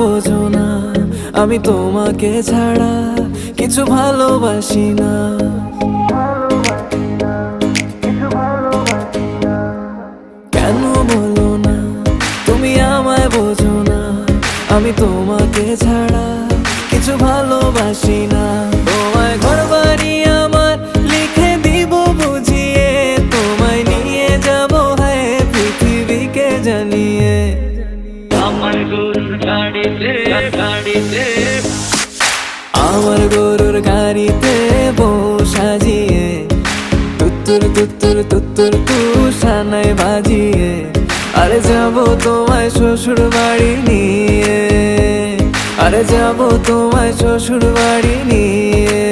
বোঝো না, আমি তোমাকে ছাড়া কিছু ভালোবাসি না। কেন বলো না, তুমি আমায় বোঝো না, আমি তোমাকে ছাড়া কিছু ভালোবাসি না। তোমায় ঘর বাড়ি আমার লিখে দিব বুঝিয়ে, তোমায় নিয়ে যাব হ্যাঁ পৃথিবীকে জানিয়ে। আমার গরুর গাড়িতে গাড়িতে আমার গরুর গাড়িতে বউ সাজিয়ে, তুত্তুর তুত্তুর তুত্তুর তুষানায় বাজিয়ে, আরে যাব তোমায় শ্বশুর বাড়ি নিয়ে, আরে যাব তোমায় শ্বশুর বাড়ি নিয়ে।